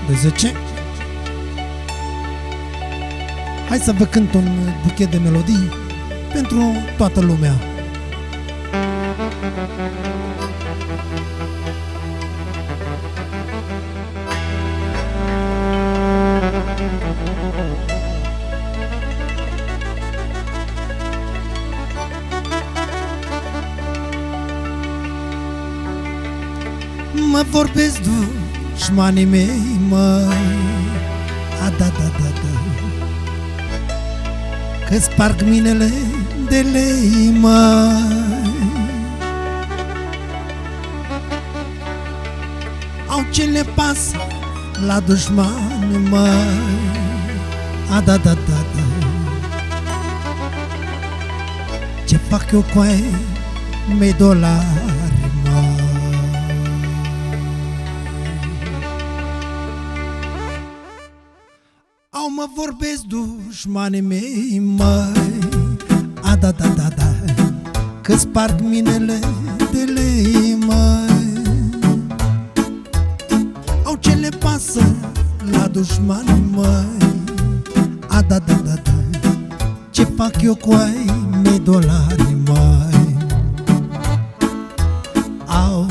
de 10. Hai să vă cânt un buchet de melodii pentru toată lumea. Mă vorbesc dușmanii mei, măi, da, că sparg minele de lei, măi. Au ce le pasă la dușmani, măi, da. Ce fac eu cu ai mei dolari, măi. Au mă vorbesc dușmanii mei, măi, da, că sparg minele de lei, măi. Au ce le pasă la dușmani, măi, da. Ce fac eu cu ai mei dolari, măi. Au,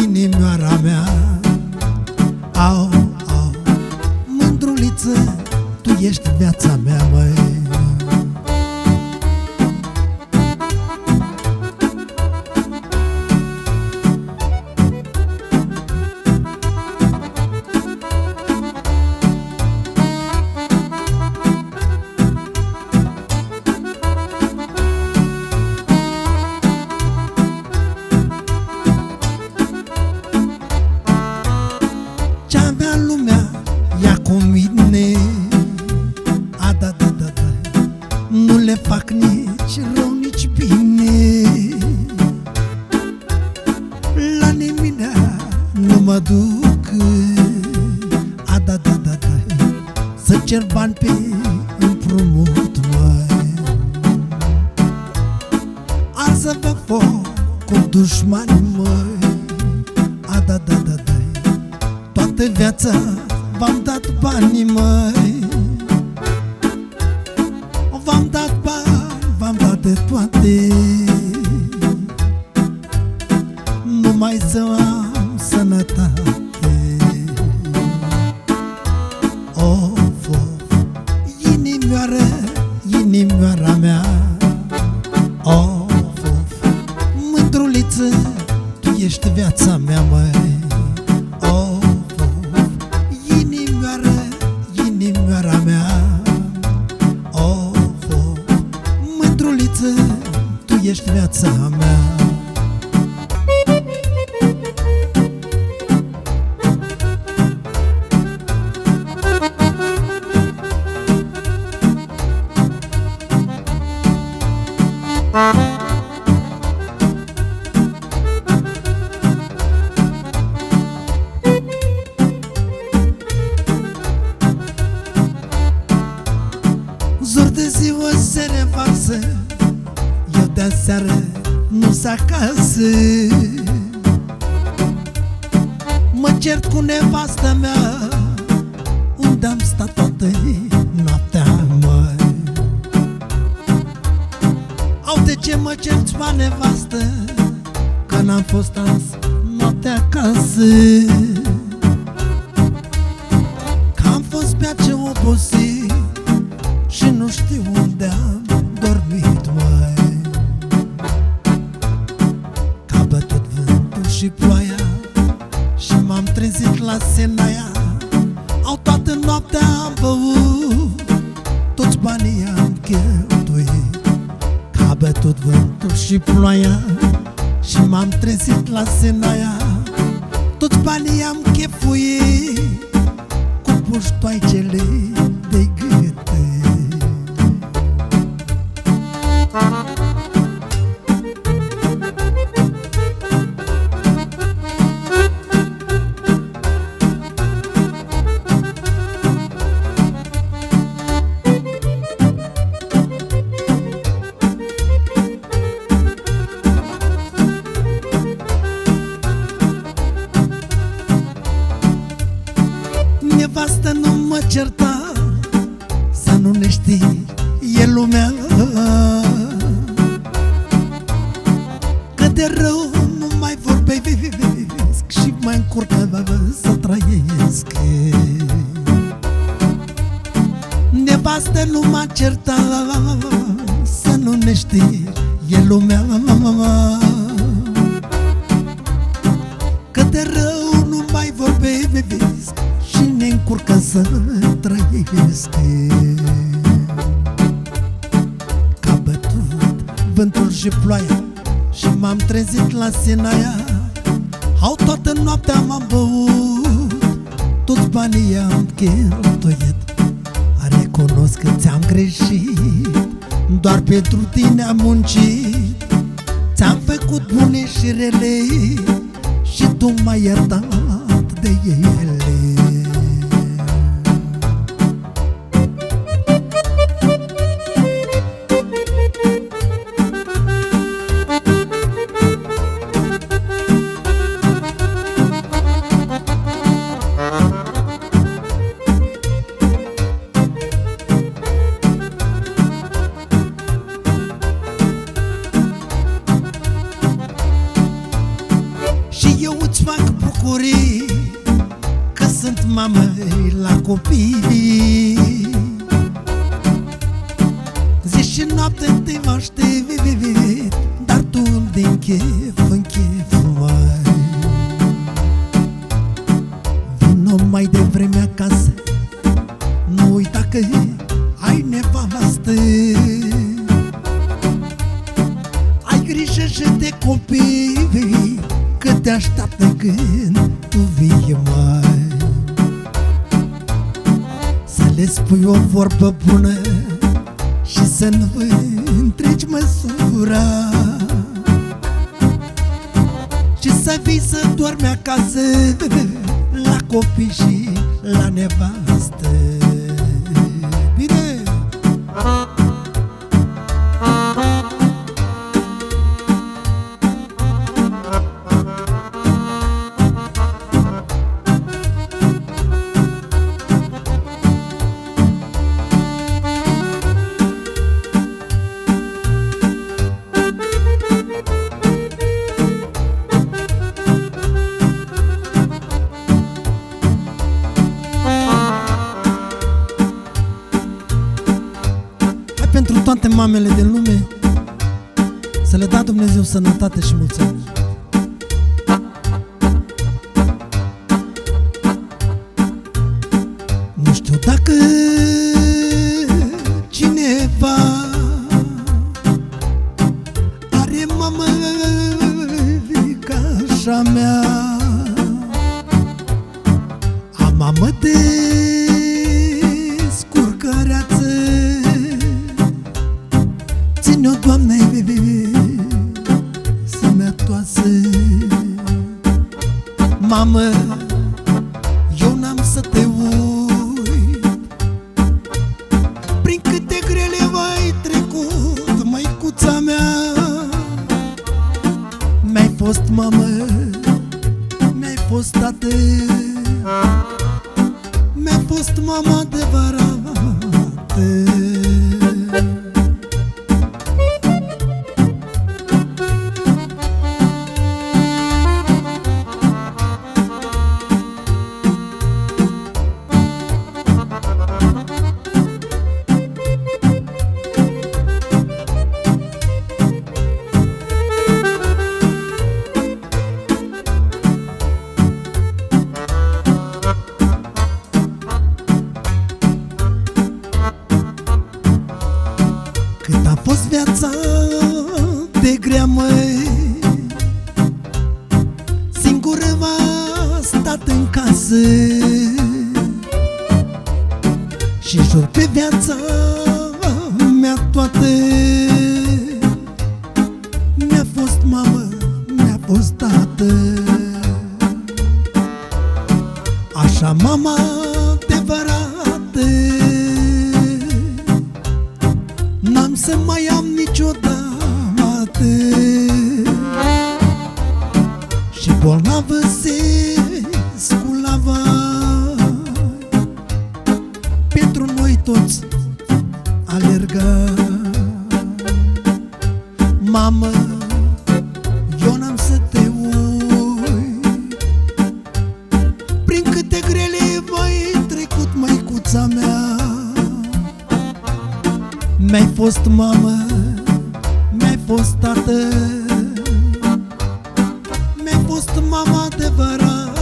inimioara mea. Au, mândruliță, tu ești viața mea, măi. Ce-avea lumea ia cu mine, da, nu le fac nici rău, nici bine. La nimeni nu mă duc, da, să cer bani pe împrumut, măi. Arză-vă foc cu dușmani, măi, da. Toată viața v-am dat bani, măi. V-am dat bani, v-am dat de toate, numai să am sănătate. Of, inimioara mea. Of, mândruliță, tu ești viața mea, măi. Inimioara mea. Of, mândruliță, tu ești viața mea. Zor de ziua se revarsă, eu de-aseară nu-s acasă. Mă cert cu nevastă mea, unde-am stat toată noaptea, măi. Au, de ce mă cerți, mă nevastă, că n-am fost azi noaptea acasă? Că am fost pe ce obosit și nu știu unde am dormit, măi. Că a bătut vântul și ploaia și m-am trezit la Senaia. Au, toată noaptea am băut, toți banii am cheltuit. Că a bătut vântul și ploaia și m-am trezit la Senaia. Toți banii am chefuit cu puștoaicele de gâte. de rău nu mai vorbesc și mă încurcă să trăiesc. Nevastă nu m-a certat să nu ne știi, e lumea. Că de rău nu mai vorbesc și ne încurcă să trăiesc. Că-a bătut vântul și ploaia și m-am trezit la Sinaia. Au toată noaptea m-am băut, toți banii am cheltuit. Recunosc că ți-am greșit, doar pentru tine am muncit. Ți-am făcut bune și rele și tu m-ai iertat de ele. Fac bucurii că sunt mamă la copii. Zi și noapte te aștept, dar tu din chef în chef mai. Vino mai devreme acasă, nu uita că ai nevastă. Ai grijă și de copii, că te așteaptă când tu vii mai. Să le spui o vorbă bună și să nu întregi măsura, și să vii să dormi acasă la copii și la nevastă. Bine! Pentru toate mamele din lume, să le dea Dumnezeu sănătate și mulți ani. Nu știu dacă cineva are mamă ca așa mea. Am mamă de scurcăreață, ține-o, Doamne, sănătoasă. Mamă, eu n-am să te uit, prin câte grele ai trecut, măicuța mea. Mi-ai fost mamă, mi-ai fost tată, mi-ai fost mama adevărată. Cât a fost viața de grea, măi, singură m-a stat în casă și jur pe viața mea toată. Mi-a fost mamă, mi-a fost tată, așa mama adevărată n-am să mai am niciodată. Și bolnavă se sculava, pentru noi toți alerga. Mamă, eu n-am să te uit. Prin câte grele voi trecut, măicuța mea. Mi-ai fost mamă, mi-ai fost tată, mi-ai fost mama adevărată.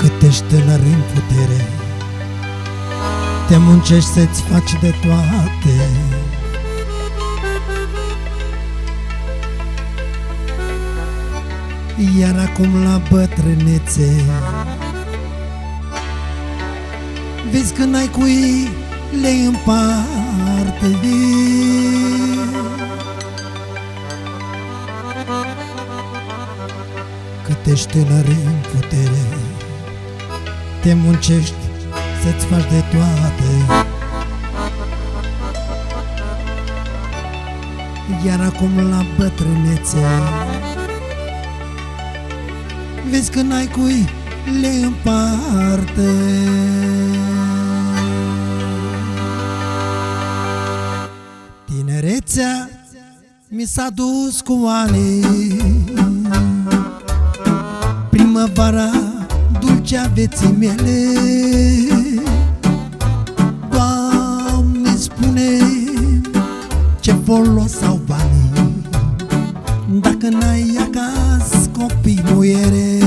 Cât ești tânăr în putere, te muncești să-ți faci de toate. Iar acum la bătrânețe vezi că n-ai cui le împarte. Cât ești tânăr în putere, te muncești să-ți faci de toate. Iar acum la bătrânețe vezi că n-ai cui le împarte. Tinerețea mi s-a dus cu ani, primăvara dulcea vieții mele. Doamne, spune, ce folos au banii dacă n-ai acasă copii, muiere.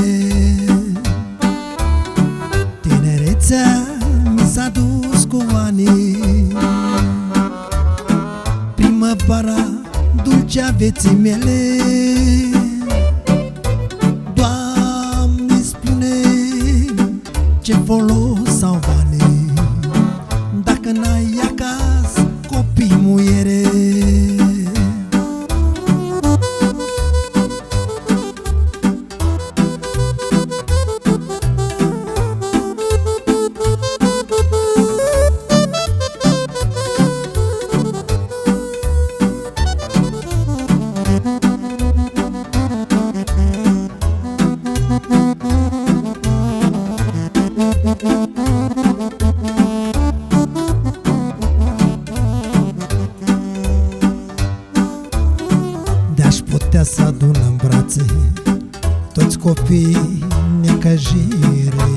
Tinerețea mi s-a dus cu ani, primăvara dulcea vieții mele. Doamne, spune, ce folos au banii dacă n-ai acasă copii, muiere. De-aș putea să adun în brațe toți copiii necăjire,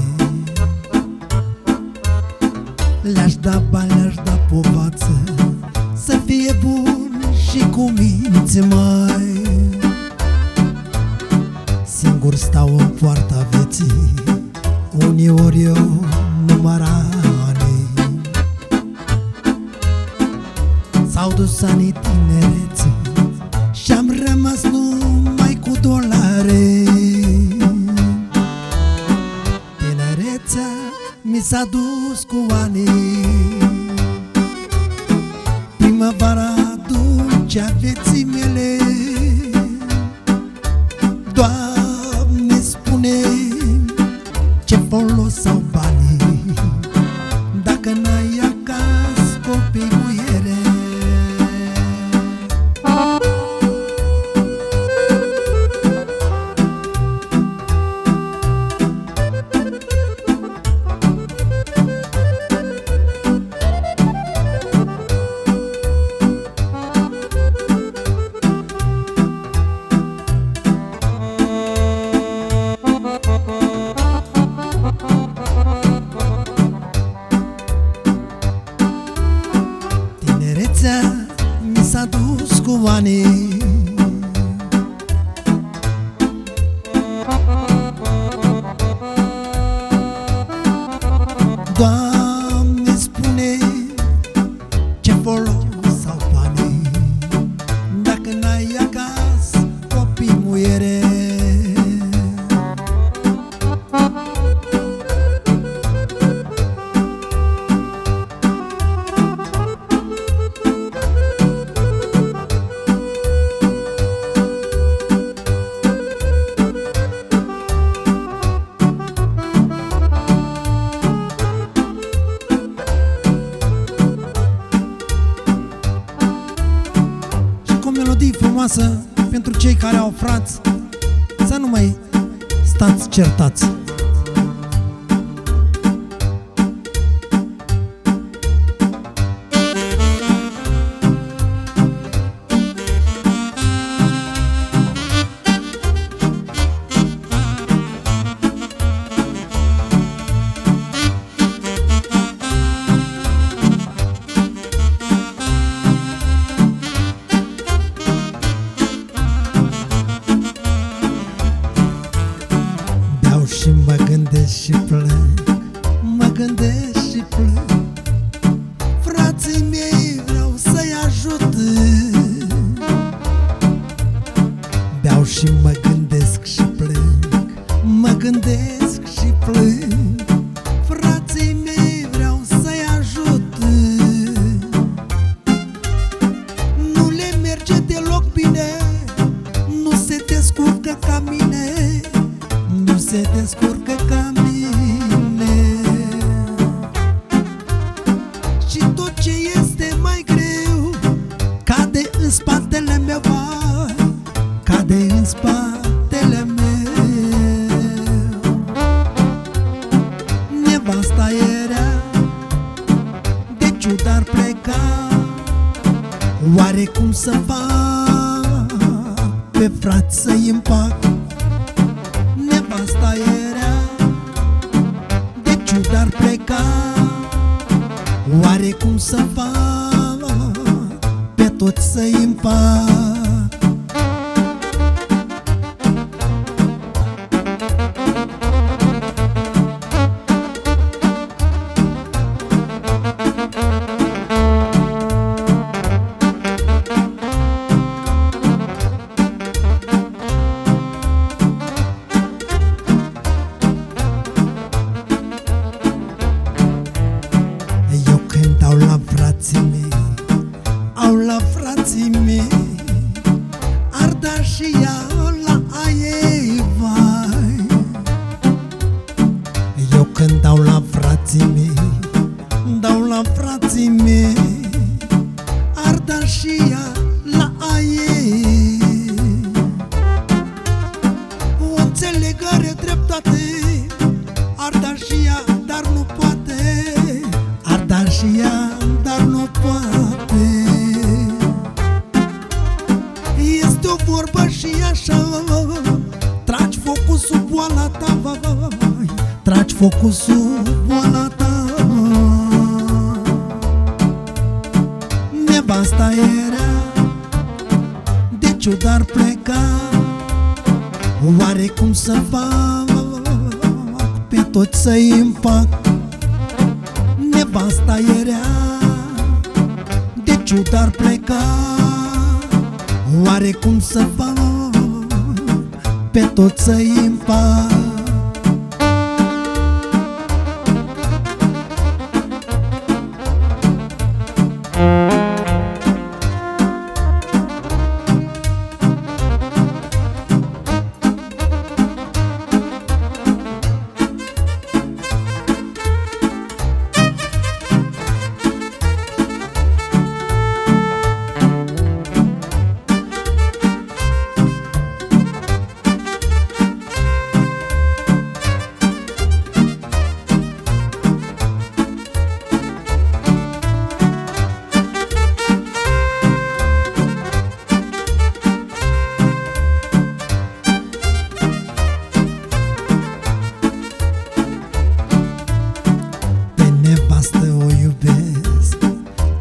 le-aș da bani, le-aș da povață, să fie bun și cu minți mai. Singur stau în poarta vieții, uneori eu număr ani. S-au dus anii tinereții și-am rămas numai cu dolare. Tinerețea mi s-a dus cu ani, primăvara dulcea vieții mele. Doamne, spune, ce folos au banii dacă n-ai acasă copii, muiere. Mi s-a dus cu ani, Doamne, spune, ce folos au banii dacă n-ai acasă copii, muiere. cei care au frați să nu mai stați certați. Și mă gândesc și plâng, mă gândesc și plâng. Frații mei vreau să-i ajut. Beau și mă gândesc și plâng, mă gândesc și plâng. Frații mei vreau să-i ajut. Nu le merge deloc bine, nu se descurcă ca mine, nu se descurcă ca mine. Și tot ce este mai greu cade în spatele meu, vai, cade în spatele meu. Nevasta era, de ciudă ar pleca, oare cum să fac pe frați să-i împac? Nevasta era, de ciudă ar pleca, oare cum să fac pe toți să-i împac? Au la frații mei, au la frații mei, ar da și ea la a ei, vai. Eu când dau la frații mei, dau la frații mei, ar da și ea la a ei. O înțeleg, are dreptate, ar da și ea, dar nu poate, ar da și ea, dar nu poate. Este o vorbă și așa, tragi focul sub boala ta, vai, tragi focul sub boala ta. Nevasta era, de ciudă ar pleca, oare cum să fac pe toți să-i împac? Nevasta era, de ciudă ar pleca, oare cum să fac pe toți să-i împac?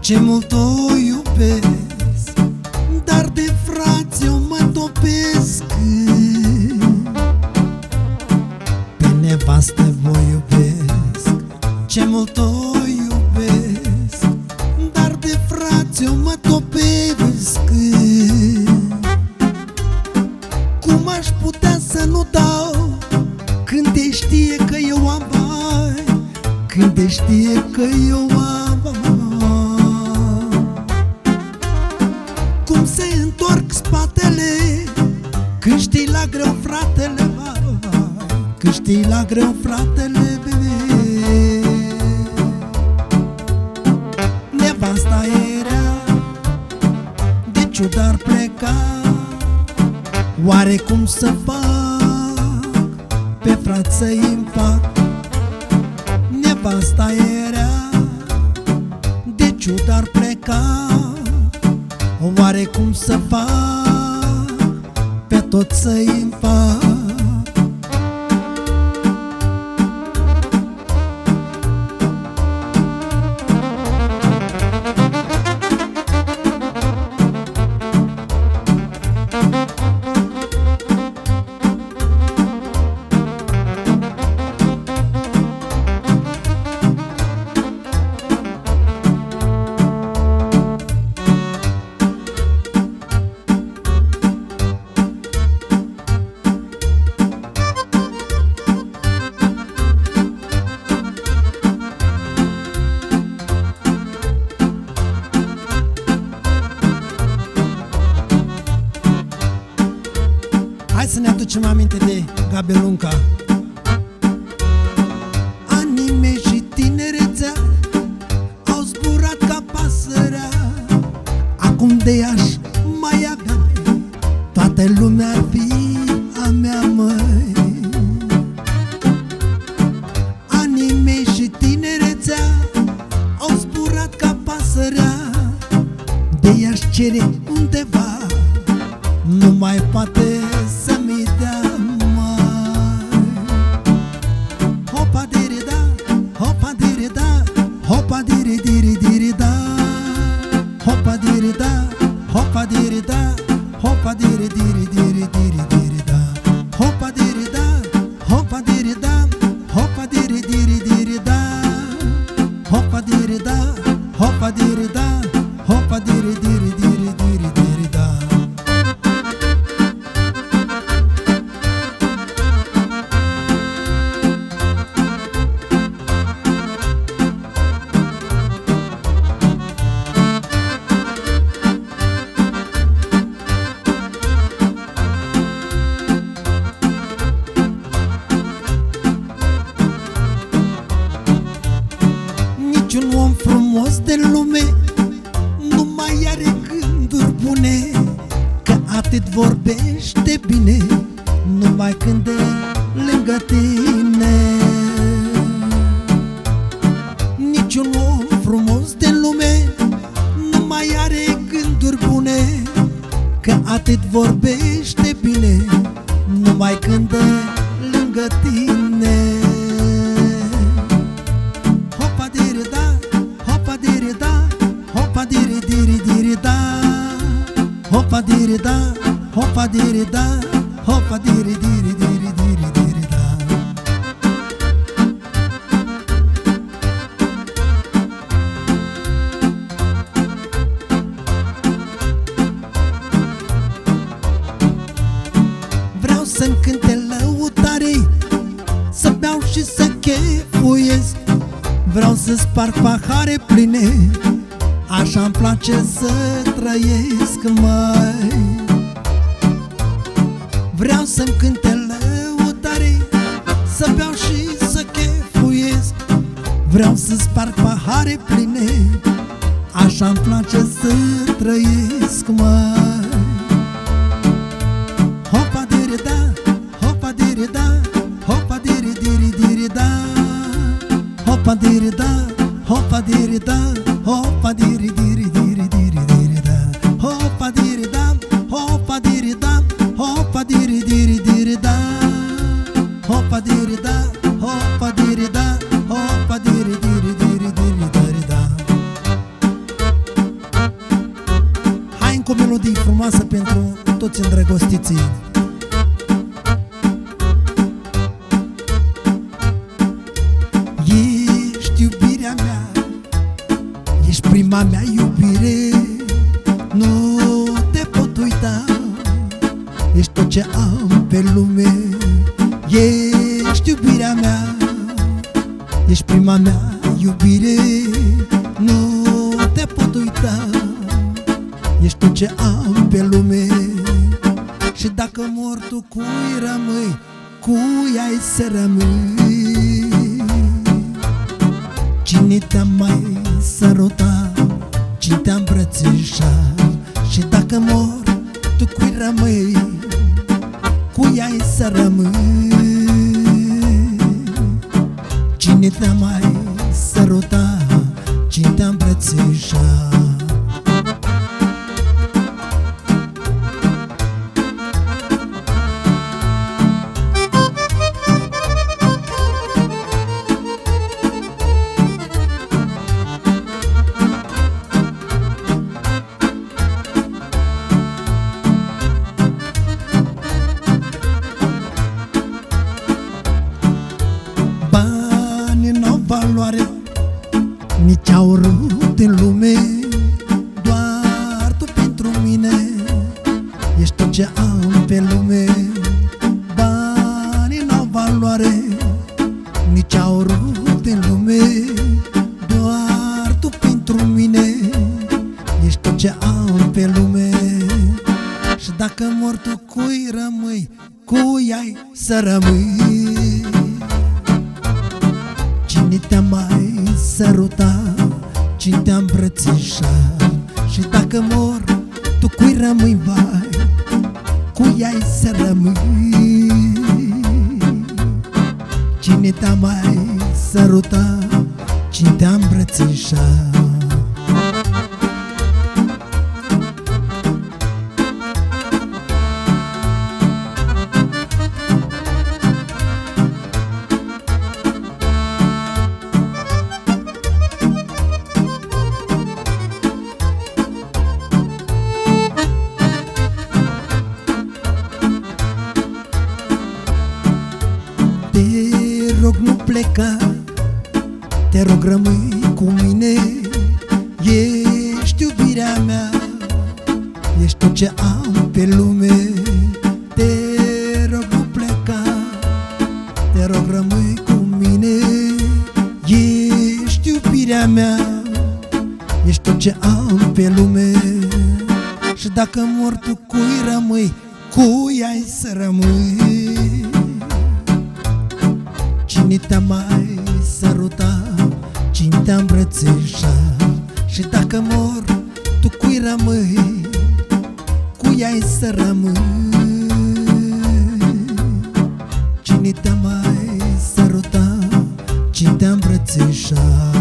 Ce mult o iubesc, dar de frați eu mă topesc. Pe nevastă vă iubesc, ce mult o iubesc, dar de frați eu mă topesc. Cum aș putea să nu dau când te știe că eu am bani, când te știe că eu am bani? Cum se întorc spatele când știi la greu, fratele, vai, când știi la greu, fratele, bebe. Nevasta era, de ciudă ar pleca, Oare cum să fac pe frați să-i împac? Nevasta era, de ciudă ar pleca. Oare cum să fac pe tot să-i împac? Hai să ne aducem aminte de Gabelunca. Anii mei și tinerețea au zburat ca pasărea. Acum de ea-aș mai avea, toată lumea ar fi a mea, măi. Anii mei și tinerețea au zburat ca pasărea. De ea-aș cere undeva, nu mai poate să-mi dea, mai. Hopa diri da, hopa diri da, hopa diri diri diri da. Hopa diri da, hopa diri da, hopa diri diri diri diri diri da. Hopa diri da, hopa diri da, hopa diri diri diri da. Hopa diri da, hopa diri da, hopa diri diri diri diri diri da. Niciun om frumos de lume nu mai are gânduri bune, că atât vorbește bine numai când e lângă tine. Niciun om frumos de lume nu mai are gânduri bune, că atât vorbește bine numai când e lângă tine. Hopa diri da, hopa diri da, hopa diri diri diri da. Hopa diri da, hopa diri da, hopa diri diri diri diri diri da. Vreau să-mi cânte lăutare, să beau și să chefuiesc. Vreau să sparg pahare pline, așa-mi place să trăiesc, mai. Vreau să-mi cânte lăutare, să beau și să chefuiesc. Vreau să sparg pahare pline, așa-mi place să trăiesc, mai. Hopa diri da, hopa diri da, hopa diri diri diri da. Hopa diri da, hopa diri da, hopa diri diri diri diri diri da. Hopa diri da, hopa diri da, hopa diri diri diri da. Hopa diri da, hopa diri da, hopa diri diri diri diri diri da. Hai încă o melodie frumoasă pentru toți îndrăgostiții. Ești prima mea iubire, nu te pot uita. Ești tot ce am pe lume, ești iubirea mea. Ești prima mea iubire, nu te pot uita. Ești tot ce am pe lume. Și dacă mor tu, cui rămâi, cui ai să rămâi? Cine te-a mai sărutat, cine te-a îmbrățișat? Și dacă mor, tu cui rămâi, ea-i să rămâi. Cine te-a mai săruta, cine te-a îmbrățișa? Banii n-au valoare, nici aurul în lume. Doar tu pentru mine ești tot ce am pe lume. Banii n-au valoare, nici aurul în lume. Doar tu pentru mine ești tot ce am pe lume. Și dacă mor tu, cui rămâi, cui ai să rămâi? Cine te-a mai sărutat, cine te-a îmbrățișat? Și dacă mor, tu cui rămâi, vai, cui ai să rămâi? Cine te-a mai sărutat, cine te-a îmbrățișat? Te rog, nu pleca, te rog, rămâi cu mine. Ești iubirea mea, ești tot ce am pe lume. Te rog, nu pleca, te rog, rămâi cu mine. Ești iubirea mea, ești tot ce am pe lume. Și dacă mor tu, cui rămâi, cui ai să rămâi? Cine te-a mai sărutat, cine te-a îmbrățișat? Și dacă mor, tu cui rămâi, cui ai să rămâi? Cine te-a mai sărutat, cine te-a îmbrățișat?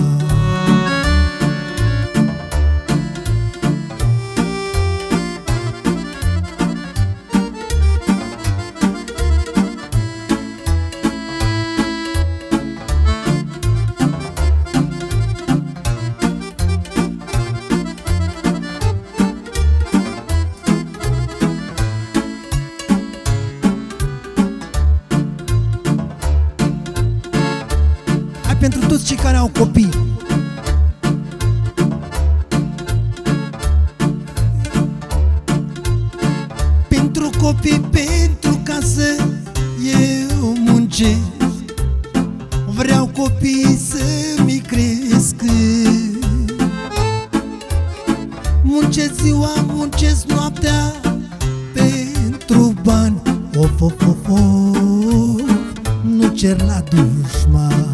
Pentru toți cei care au copii, pentru copii, pentru casă, eu muncesc. Vreau copii să-mi cresc. Muncesc ziua, muncesc noaptea pentru bani. Of, of, of, of, nu cer la dușman.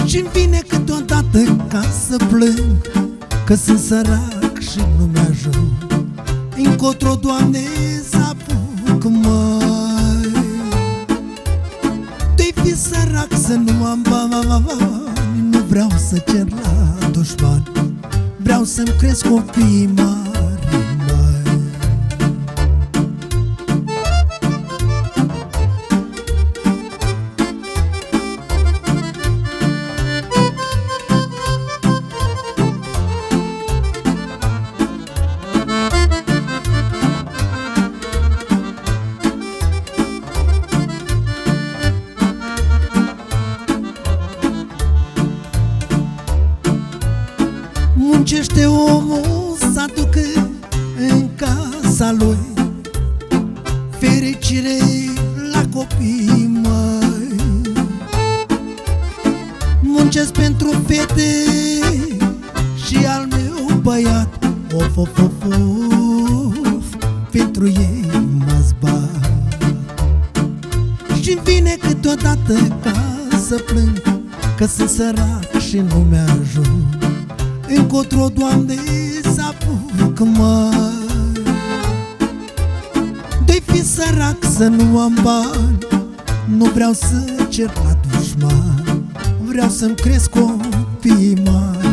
Și-mi vine câteodată ca să plâng, că sunt sărac și nu mi-ajung. Încotro, Doamne, să apuc, măi. De-i fi sărac să nu am bani, nu vreau să cer la dușman. Vreau să-mi cresc copiii mari, măi. Muncește omul să aducă în casa lui fericire la copii, măi. Muncesc pentru fete și al meu băiat. Of, of, of, of, pentru ei mă zbat. Și-mi vine câteodată ca să plâng, că sunt sărac și nu mi-ajung. Încotro, Doamne, să apuc, măi. De-i fi sărac să nu am bani, nu vreau să cer la dușman, vreau să-mi cresc copiii mari.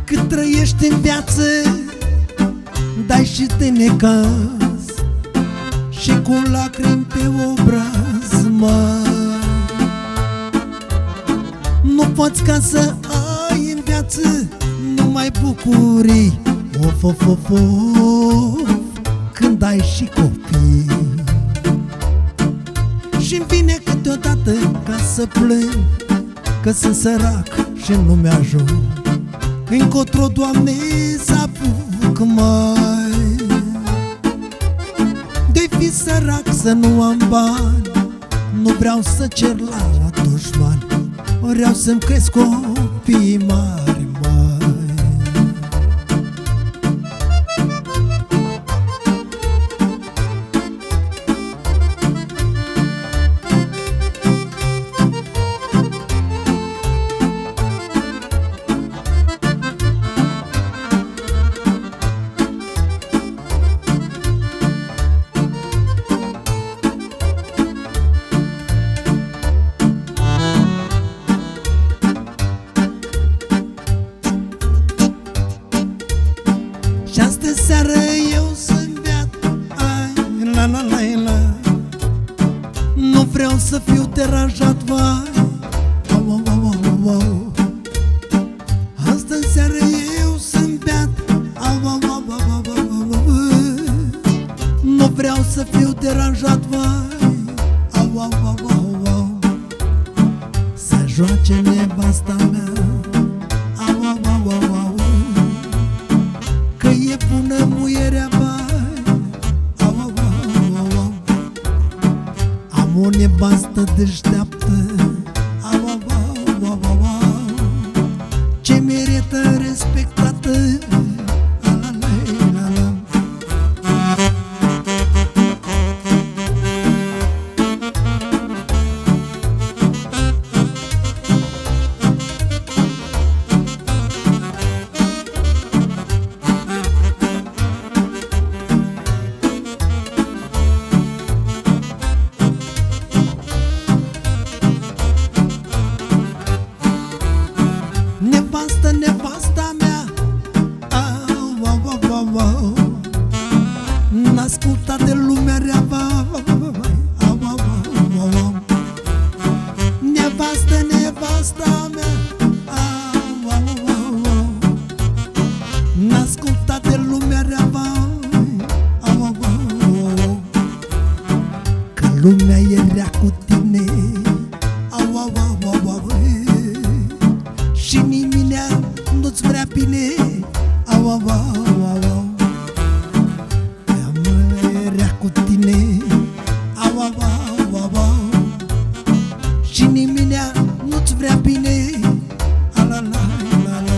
Cât trăiești în viață, dai și te necaz, și cu lacrimi pe obraz, măi. Nu poți ca să ai în viață numai bucurii, of, of, of, of, când ai și copii. Și-mi vine câteodată ca să plâng, că sunt sărac și nu mi-ajung. Încotro, Doamne, să apuc, mai. De-i fi sărac să nu am bani, nu vreau să cer la dușman, vreau să-mi cresc copiii mari, mai. Și astă seară eu să-mi beat, ai, la la la la. Nu vreau să fiu deranjat, vai, au, au, au, au, au. Astă seară eu să-mi beat, au, au, au, au, au, au, au. Nu vreau să fiu deranjat, vai, au, au, au, au, au. Să joace nevasta mea, au, au, au, au, au. Că e bună muierea, bai, au, au, au, au, au. Am o nevastă deșteaptă, au, au, au, au, au, au. Ce merită respectată, la la la la la. Nevastă, nevasta mea, au, au, au, au, au. N-asculta de lumea rea, au, au, au, au, au, au. Nevastă, nevasta mea, au, au, au, au. N-asculta de lumea rea, au, au, au, au. Că lumea e rea cu tine, au, au, au, au, au. Și nimeni nu-ți vrea bine, au, au, au, au, au. Am rea cu tine, au, au, au, au, au. Și nimeni nu-ți vrea bine, a la la la la.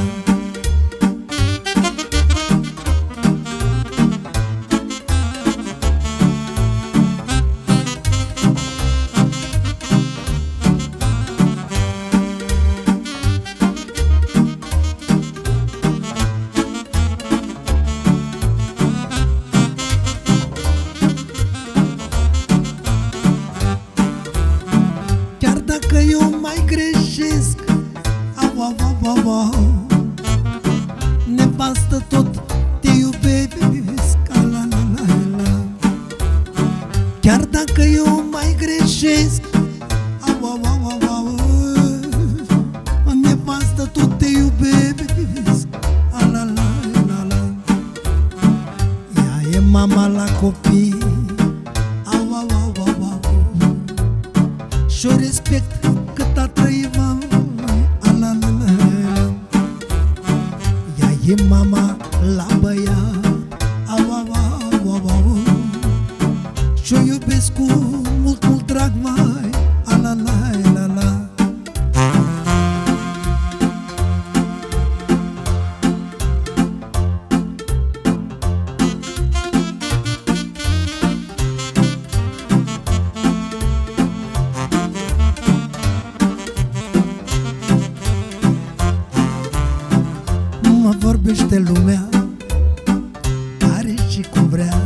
Chiar dacă eu mai greșesc, au, au, au, au, au. Nevastă, tot te iubesc, a la la la la. Chiar dacă eu mai greșesc, au, au, au, au, au. Nevastă, tot te iubesc, a la la la la. Ea e mama la copii, au, au, au, au, au. Și-o respect cât a trăit, a la la la la. Ea e mama la băiat, au, au, au, au, au. Și-o iubesc cu mult, mult drag, mai, a la la vorbește lumea, care și cum vrea,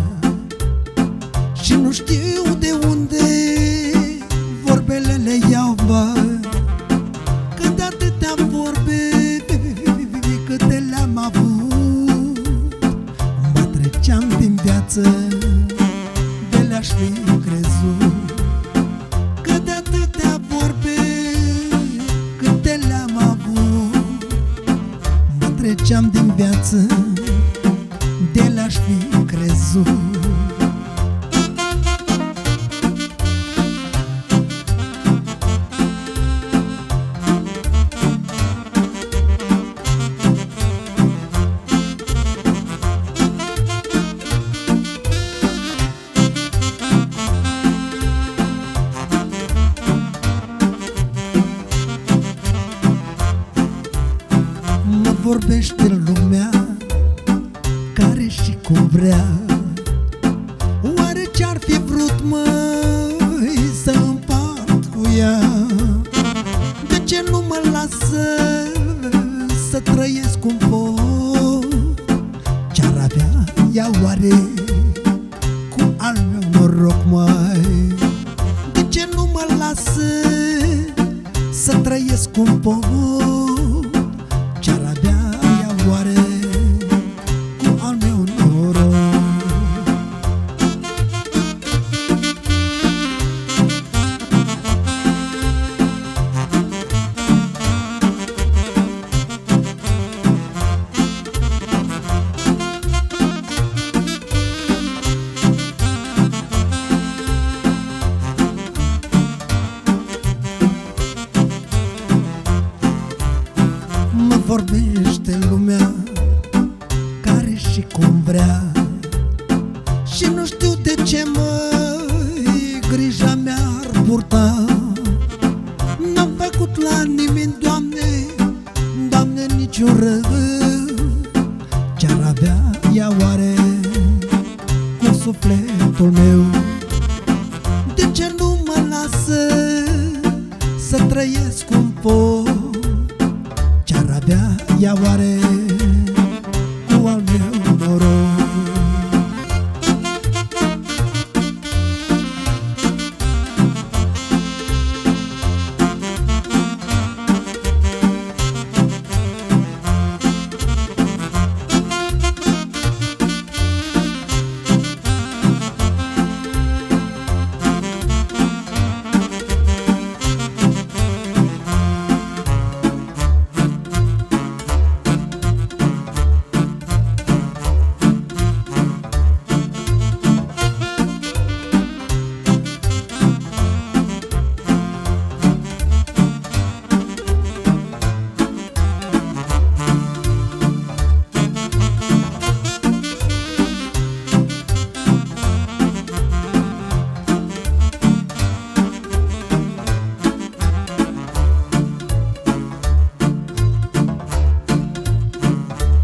și nu știu de unde vorbele le iau, bă, că de atâtea vorbe câte le-am avut, mă treceam din viață, de le-aș fi crezut, că de atâtea vorbe câte le-am avut, mă treceam din viață, de le-aș fi crezut. Mă vorbește lumea, care și cum vrea, oare ce-ar fi vrut, măi, să împart cu ea? De ce nu mă lasă să trăiesc cum pot? Ce-ar avea ea oare cu al meu noroc, măi? De ce nu mă lasă să trăiesc cum pot? Ce-ar avea ea oare cu al meu noroc? Mă vorbește lumea, care și cum vrea, și nu știu de ce, măi, grija mi-ar purta. N-am făcut la nimeni, Doamne, Doamne, niciun rău. Ce-ar avea ea oare cu sufletul meu? De ce nu mă lasă să trăiesc cum pot? Ce-ar avea ea oare cu al meu noroc?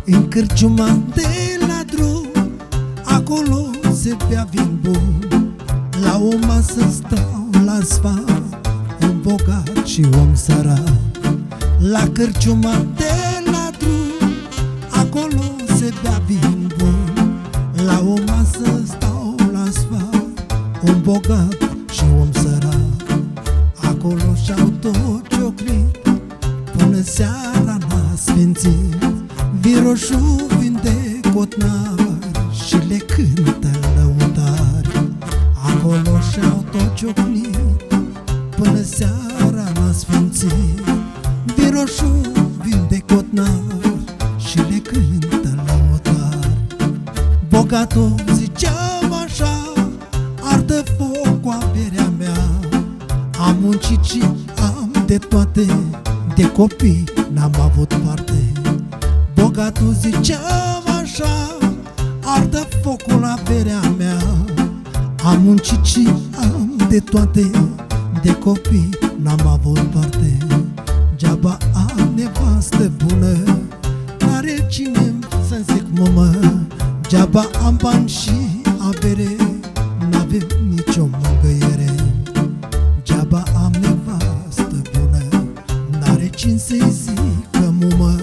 În cârciuma de la drum, acolo se bea vin bun. La o masă stau la sfat, un bogat și om sărac. La cârciuma de la drum, acolo se bea vin bun. La o masă stau la sfat, un bogat și om sărac. Acolo și-au tot cioclit, până seara n-a sfințit. Vin roșu, vin de cotnar și le cântă lăutari. Acolo și-au tot ciocnit, până seara n-a sfințit. Vin roșu, vin de cotnar și le cântă lăutari. Bogatul ziceam așa, ardă foc cu averea mea. Am muncit și am de toate, de copii n-am avut parte. Bogatul ziceam așa, ardă focul averea mea. Am muncit și am de toate, de copii n-am avut parte. Geaba am nevastă bună, n-are cine să-mi zic mămă. Degeaba am bani și avere, n-avem nicio mângâiere. Degeaba am nevastă bună, n-are cine să-i zică mumă.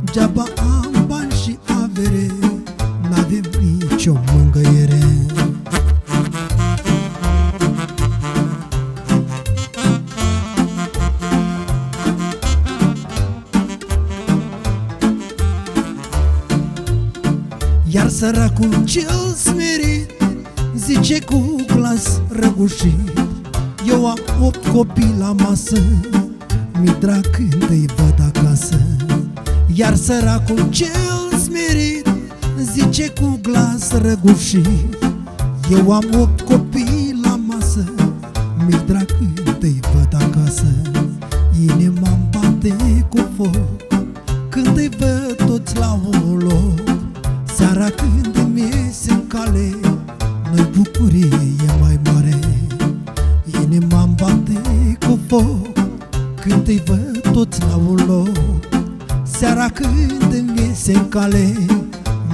Degeaba am bani și săracul cel smerit zice cu glas răgușit: eu am 8 copii la masă, mi-e drag când îi văd acasă. Iar săracul cel smerit zice cu glas răgușit: eu am 8 copii la masă, mi-e drag când îi văd acasă. Inima-mi bate cu foc când îi văd toți la un loc. Seara când îmi iese în cale, noi bucurie e mai mare. Inima-mi bate cu foc când îi văd toți la un loc. Seara când îmi iese în cale,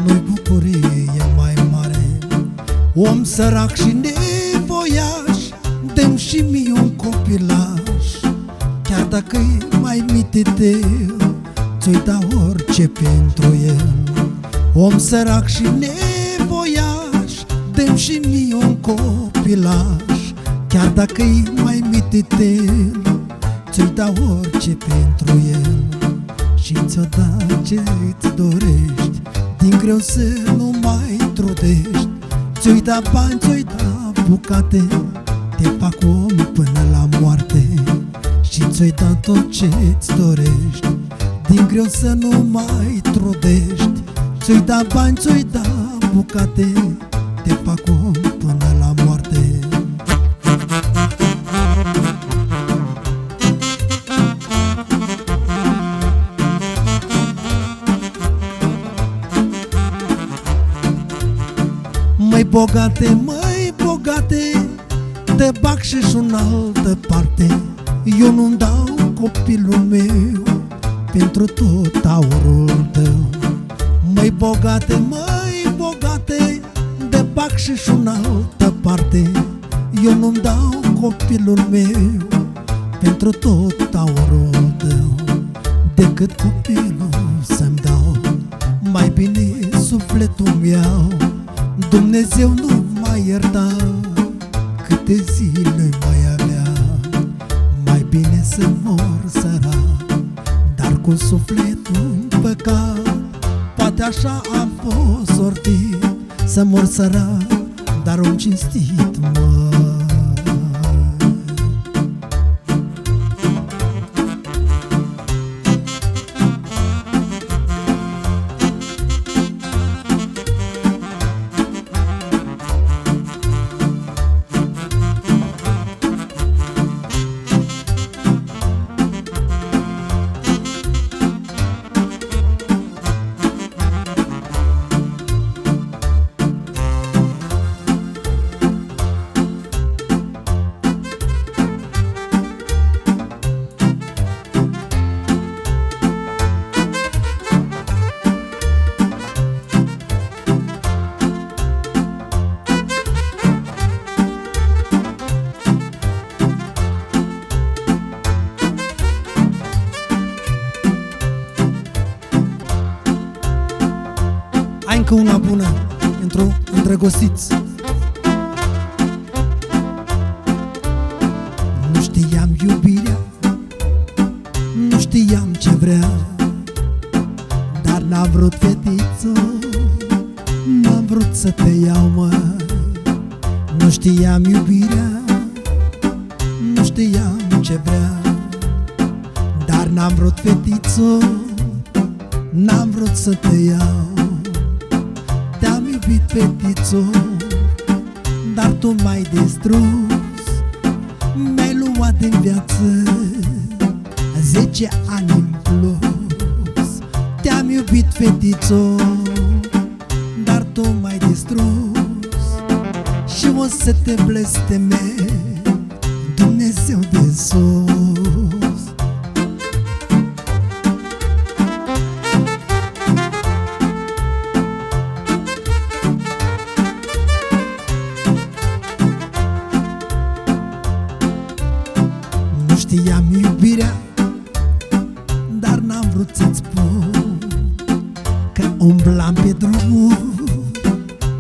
noi bucurie e mai mare. Om sărac și nevoiaș, dă-mi și mie un copilaș. Chiar dacă e mai mititeu, ți-o da orice pentru el. Om sărac și nevoiaș, dă-mi și mie un copilaș. Chiar dacă e mai mititeu, ți-o da orice pentru el. Și ți-o da ce-ți dorești, din greu să nu mai trudești. Ți-o-i da bani, ți-o-i da bucate, te fac om până la moarte. Și ți-o-i da tot ce-ți dorești, din greu să nu mai trudești. Ți-o-i da bani, ți-o-i da bucate, te fac om până la moarte. Măi bogate, dă bacșiș în altă parte. Eu nu-mi dau copilul meu pentru tot aurul tău. Măi bogate, dă bacșiș în altă parte. Eu nu-mi dau copilul meu pentru tot aurul tău. Decât copilul să-mi dau, mai bine sufletul-mi iau. Dumnezeu nu mai ierta, câte zile mai avea. Mai bine să mor sărac, dar cu sufletul împăcat. Poate așa am fost sortit, să mor sărac, dar om cinstit, mă. Ai încă una bună pentru îndrăgostiți. Nu știam iubirea, nu știam ce vrea, dar n-am vrut, fetiță, n-am vrut să te iau, măi. Nu știam iubirea, nu știam ce vrea, dar n-am vrut, fetiță, n-am vrut să te iau. Te-am iubit, fetițo, dar tu m-ai distrus. Mi-ai luat din viață 10 ani în plus. Te-am iubit, fetițo, dar tu m-ai distrus. Și o să te blesteme Dumnezeu de sus. Nu știam iubirea, dar n-am vrut să-ți spun că umblam pe drumuri,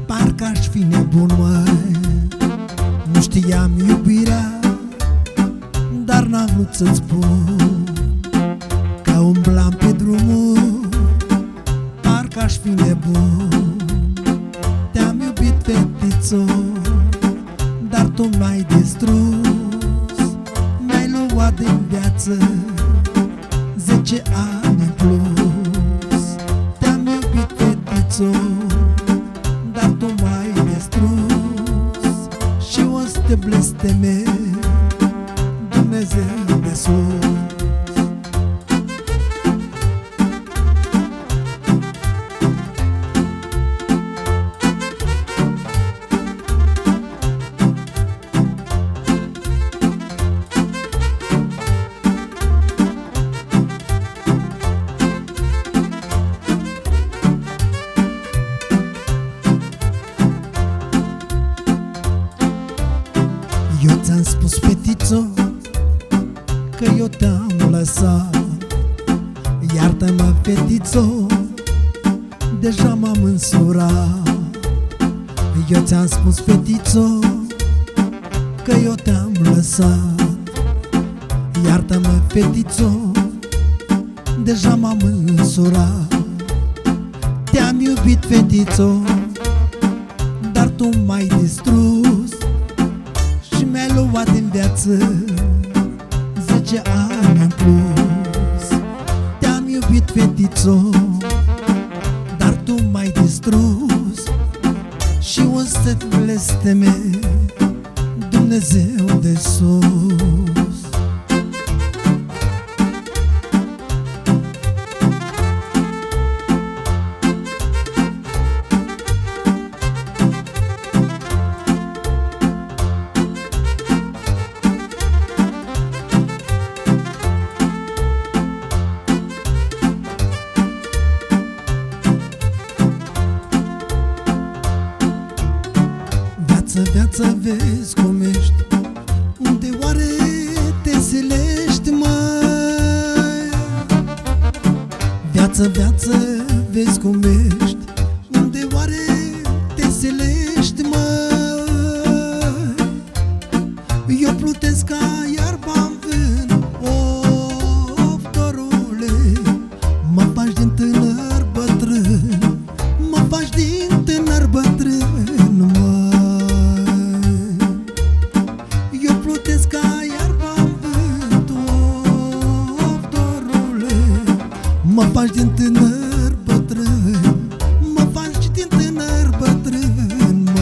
parcă aș fi nebun, măi. Nu știam iubirea, dar n-am vrut să-ți spun că umblam pe drumuri, parcă aș fi nebun. fetițo, dar tu m-ai distrus. Mi-ai luat din viață 10 ani în plus. Te-am iubit, fetițo, dar tu m-ai distrus. Și o să te blesteme Dumnezeu de sus. Eu ți-am spus, fetițo, că eu te-am lăsat. Iartă-mă, fetițo, deja m-am însurat. Eu ți-am spus, fetițo, că eu te-am lăsat. Iartă-mă, fetițo, deja m-am însurat. Te-am iubit, fetițo, dar tu m-ai distrus. Și mi-ai luat din viață 10 ani în plus. Te-am iubit, fetițo, dar tu m-ai distrus. Și o să-ți blesteme Dumnezeu de sus. Viața, vezi cum ești, unde oare te silești, măi? Viață, vezi cum ești, unde oare te silești, măi? Eu plutesc ca iarba-n vânt, of, dorule, mă faci din tânăr bătrân, mă faci din tânăr bătrân, măi. Mă faci din tânăr bătrân, mă faci din tânăr bătrân, măi.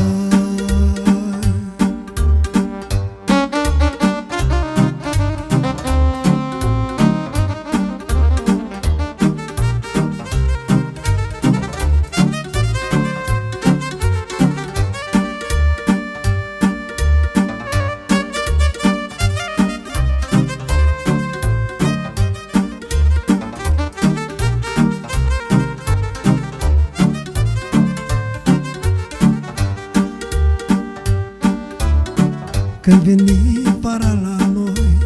Când veni vara la noi,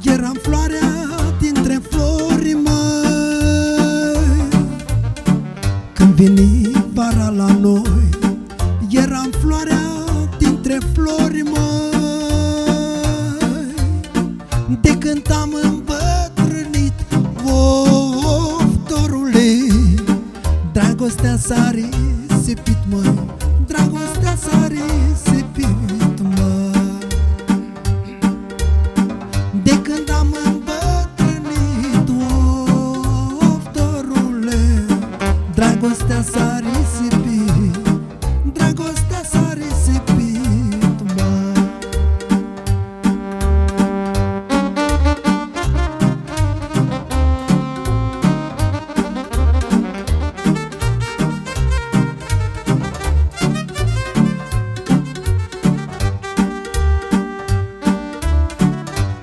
eram floarea dintre flori, măi. Când veni vara la noi, eram floarea dintre flori, măi. De când am îmbătrânit, of, dorule, dragostea s-a risipit, măi. Dragostea s-a risipit, măi. De când am îmbătrânit, of, dorule, dragostea s-a risipit, dragostea s-a risipit, măi.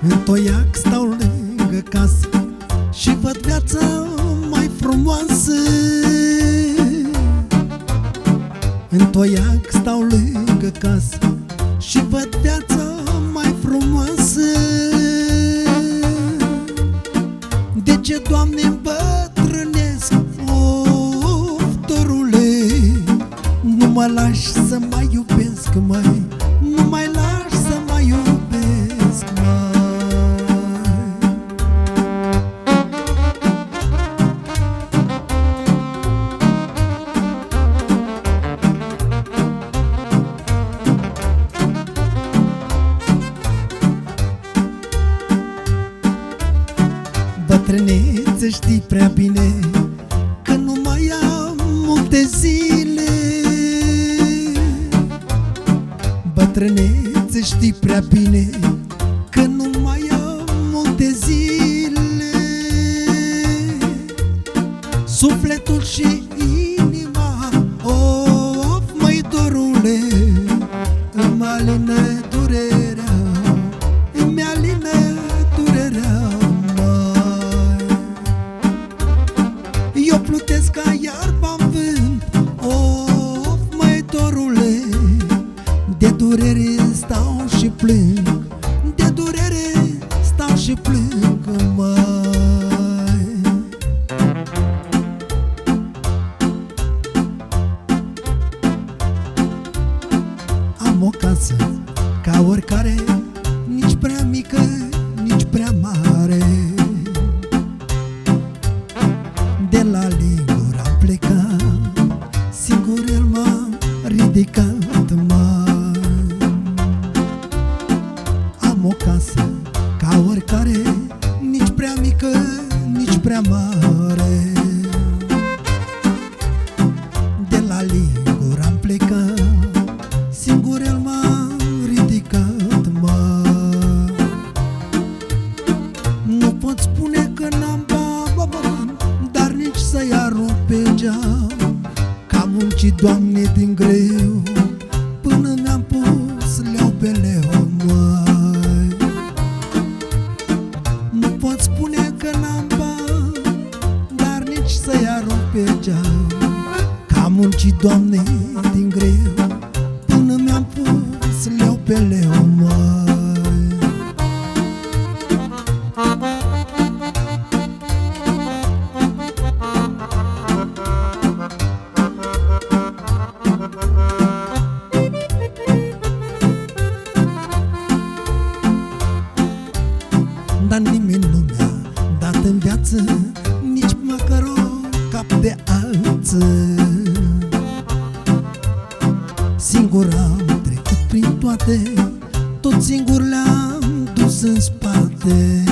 În toiac stau lângă casă și văd viața mai frumoasă. În toiac stau lângă casă și văd viața mai frumoasă. De ce, Doamne, îmbătrânesc, of, dorule, nu mă lași să mai iubesc, măi. Nu mai lași să mai iubesc, măi. Bătrânețe, știi prea bine că nu mai am multe zile. Bătrânețe, știi prea bine că nu mai am multe zile. Sufletul și inima, of, măi dorule, îmi alină durerea, îmi alină durerea, mai. Eu plutesc ca iarba în vânt, of, măi dorule, de durere stau și plâng, de durere stau și plâng, mai. Am o casă ca oricare, nici prea mică, nici prea mare. De la Lingur am plecat, singur el m-a ridicat, mai. Am o casă ca oricare, nici prea mică, nici prea mare. De la Lingur am plecat, singur el m-a ridicat, mai. Nu pot spune că n-am bani, dar nici să-i arunc pe geam, că am muncit, Doamne, din greu, până mi-am pus leu pe leu, mai. Nu pot spune că n-am bani, dar nici să-i arunc pe geam, că am muncit, Doamne, din greu, până mi-am pus leu pe leu, mai. Dar nimeni nu mi-a dat în viață nici măcar o cap de alță. Singur am trecut prin toate, tot singur le-am dus în spate.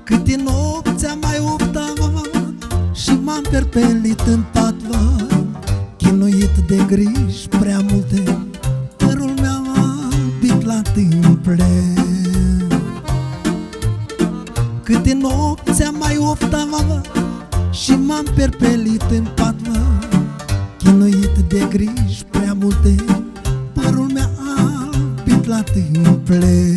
Câte nopți am mai optat și m-am perpelit în pat, chinuit de griji prea multe, părul mi-am albit la tâmple. Câte nopți am mai oftat și m-am perpelit în pat, chinuit de griji prea multe, părul mi-a albit la tâmple.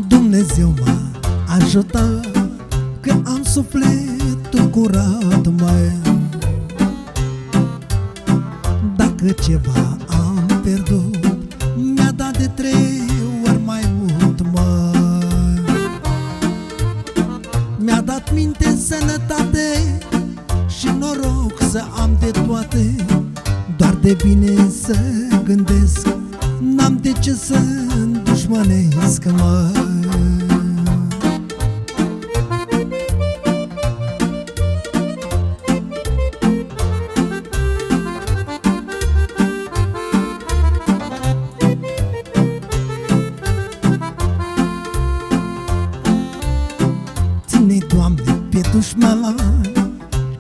Dumnezeu m-a ajutat că am sufletul curat, mai. Dacă ceva am pierdut, mi-a dat de 3 ori mai mult, mai. Mi-a dat minte, sănătate și noroc să am de toate, doar de bine să gândesc, n-am de ce să-mi dușmănesc, mai. Ține, Doamne, pe dușman,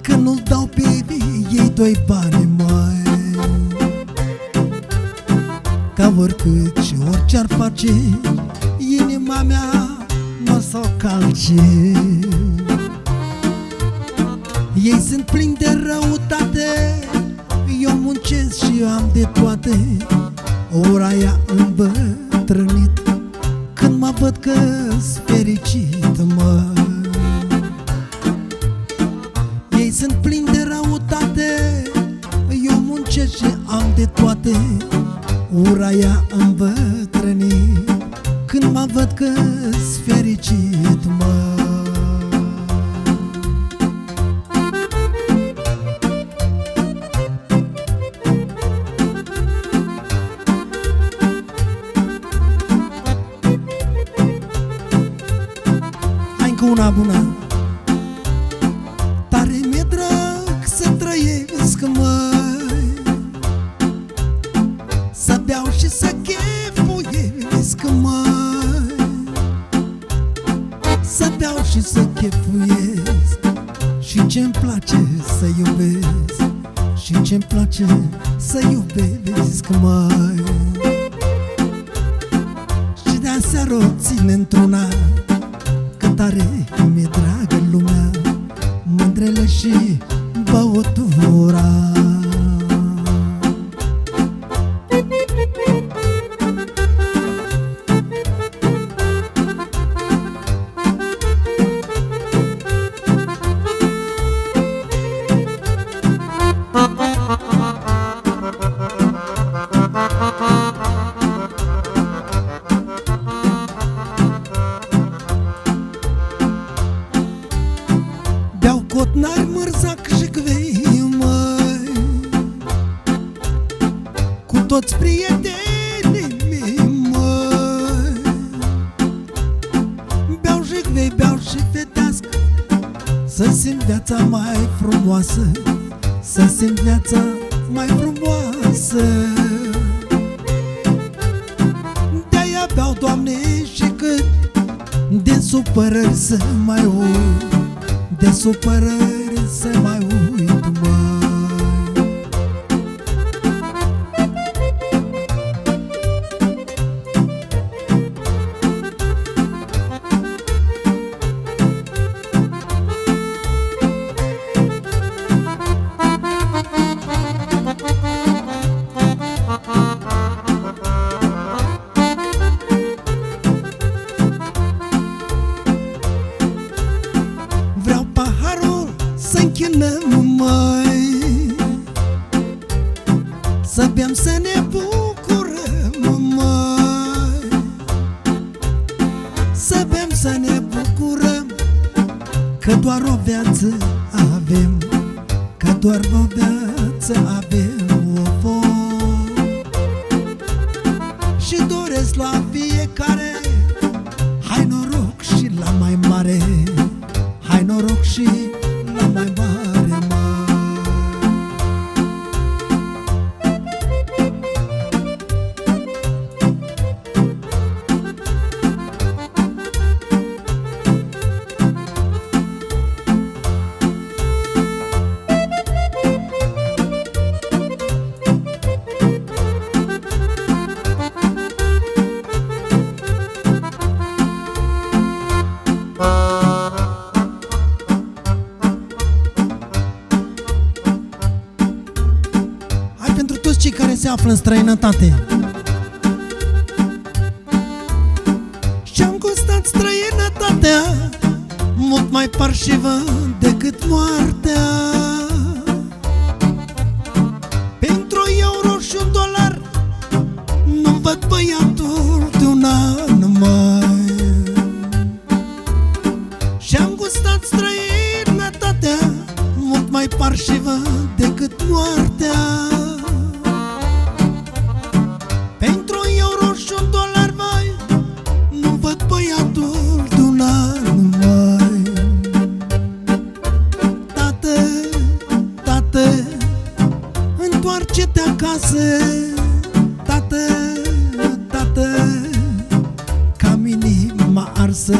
că nu-l dau pe ei 2 bani, mai. Ca oricât și orice ar face, inima mea n-o s-o calce. Ei sunt plini de răutate, eu muncesc și am de toate. Ora i-a îmbătrânit când mă văd că-s fericit, mă. Ei sunt plini de răutate, eu muncesc și am de toate. Ura i-a îmbătrânit când mă văd că-s fericit, mă. încă una bună. Tare mi-e drag să trăiesc, măi, să beau și să chefuiesc, măi, să beau și să chefuiesc. Și ce-mi place să iubesc, și ce-mi place să iubesc, măi. Și de-aseară o țin într-una, că tare mi-e dragă lumea, mândrele și băutura. Beau cotnari, mărzac și gvei, măi, cu toți prietenii mei, măi. Beau și gvei, beau și fetească, să simt viața mai frumoasă, să simt viața mai frumoasă. De-aia beau, Doamne, și cât de supărări să mai uit, de supărări să mai uit, măi. Vreau paharul să închinăm, măi, să bem, să ne bucurăm, măi, să bem, să ne bucurăm, că doar o viață avem, că doar o viață avem, o. Și doresc la fiecare hai noroc și la mai mare, hai noroc și la mai mare, măi. Cei care se află în străinătate și-am gustat străinătatea mult mai parșivă decât moartea. Pentru euro și $1 nu-mi văd băiatul de un an, mai. Și-am gustat străinătatea mult mai parșivă decât moartea. Întoarce-te acasă, tată, tată, că-am inima arsă.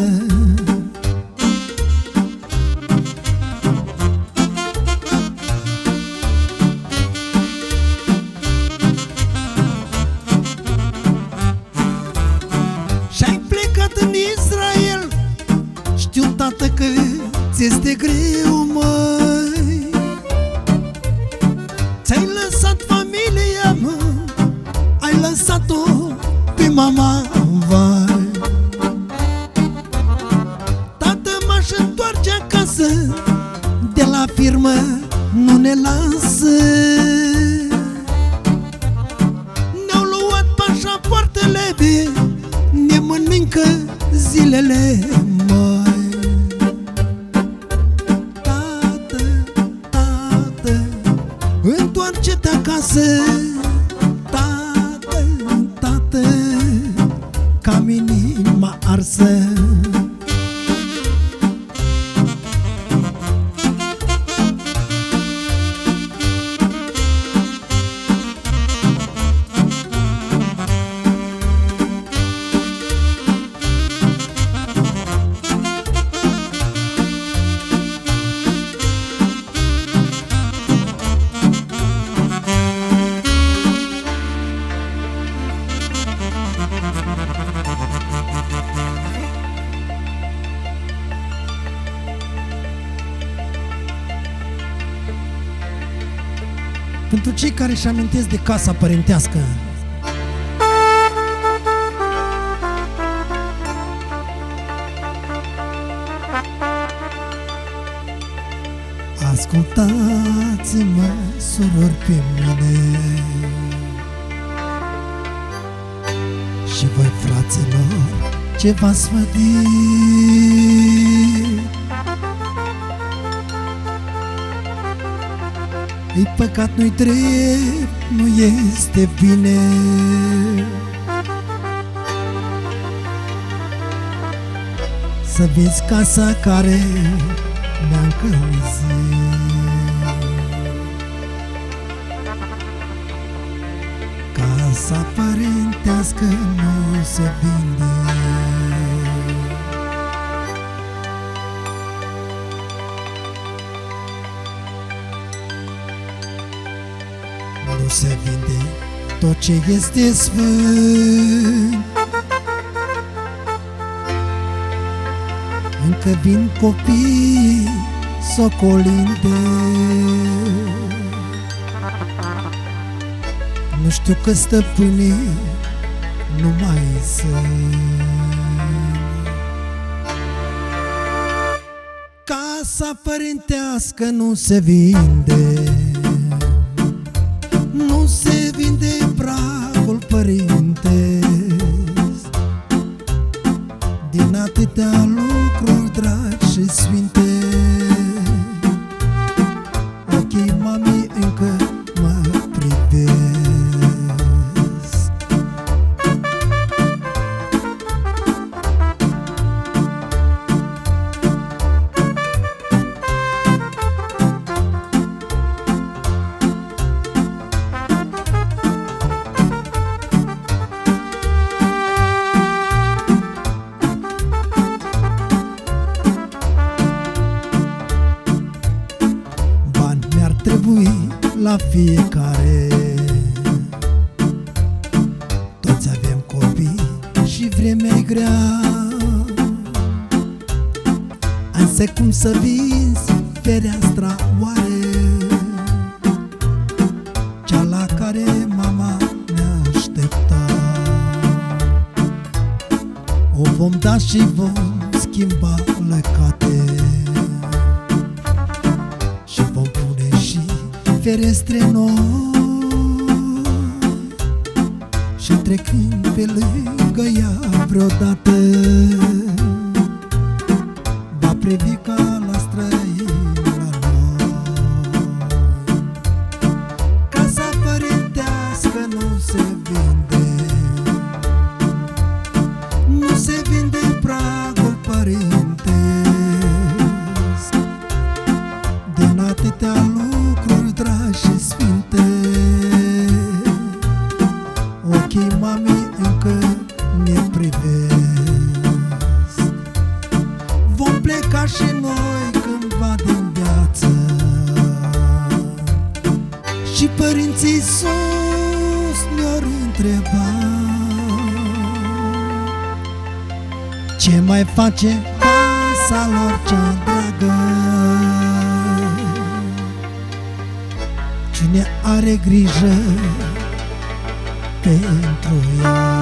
Și-ai plecat în Israel, știu, tată, că ți-este greu, măi. Ți-ai lăsat familia, mă, ai lăsat-o pe mama, vai. Tată, m-aș întoarce acasă, de la firmă nu ne lasă. Ne-au luat pașapoartele, ne mănâncă zilele, măi. Tată, tată, întoarce-te acasă, tată, tată, că-am inima arsă. Pentru cei care își amintesc de casa părintească. Ascultați-mă, surori, pe mine și voi, fraților, ce v-ați sfătuit. E păcat, nu-i drept, nu este bine să vezi casa care ne-a încălzit. Casa părintească nu se vinde. Nu se vinde tot ce este sfânt. Încă vin copii socolinde. Nu știu că stăpânii nu mai sunt. Casa părintească nu se vinde. Nu se vinde pragul părintesc. Din atâtea lucruri dragi și sfinte, ochii mamii încă mă privesc. Trebui la fiecare. Toți avem copii și vremea-i grea, însă cum să vinzi fereastra oare, cea la care mama ne aștepta? O vom da și vom schimba lăcate și vom pune și ferestre noi, și trecând pe lângă ea vreodată va privi ca la străini la noi. Casa părintească nu se vinde. Nu se vinde pragul părintesc. Din atâtea lucruri dragi și sfinte, ochii mamii încă ne privesc. Vom pleca și noi cândva din viață și părinții sus ne-or întreba: ce mai face casa lor cea dragă? Cine are grijă pentru ea?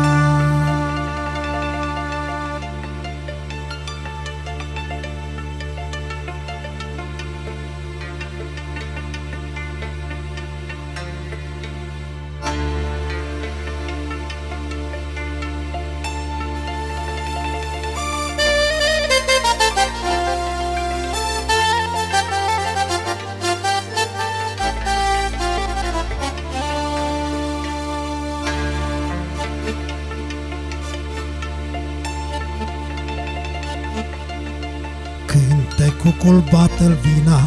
Cântecul bată-l vina,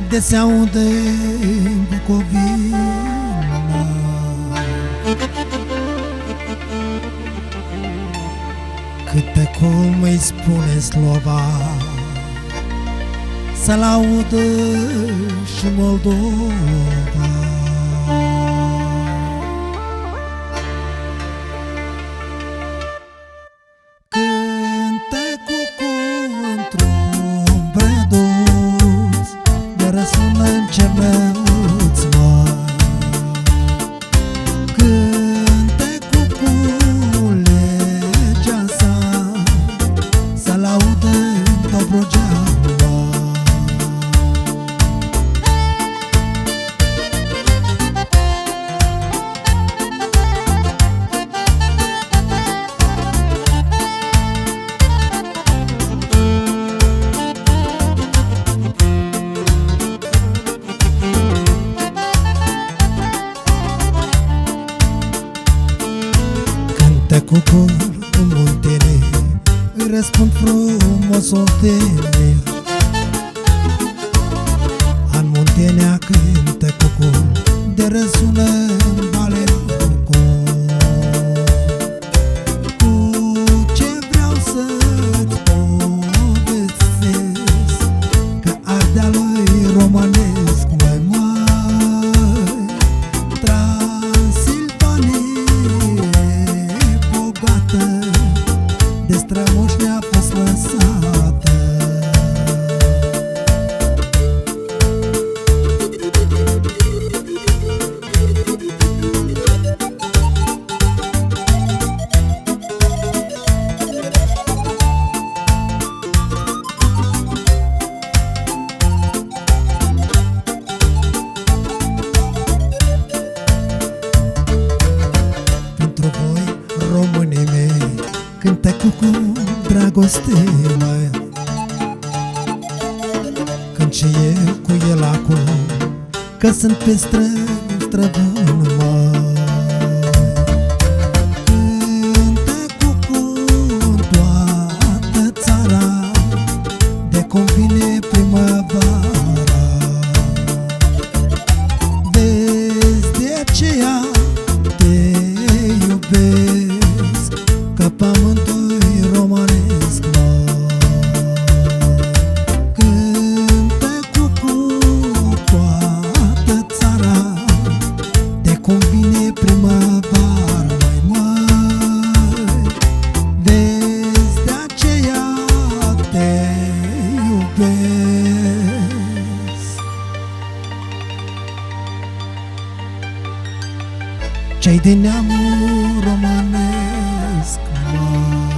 de se aude în Bucovina. Cântecul mă-i spune slova, să-l audă și Moldova. Răsună în cer bucur în muntene, îi răspund frumos oltene. În muntenea cântă cucul, de răsună în vale bucur. Cu ce vreau să-ți povestesc, că Ardealul romanesc, măi, Transilvanie bogată, de strămoși ne-a fost lăsată. Pentru voi, românii mei, cântă cu dragoste, măi. Când și eu cu el acum, că sunt pe străbun, măi. Cântă cu toată țara, de cum vine primăvara. Vezi, de aceea te iubesc, că pământul-i romanesc, măi. Cântă cu toată țara, de cum vine primăvara, măi. Vezi, de aceea te iubesc. Cei din neamul românesc, măi.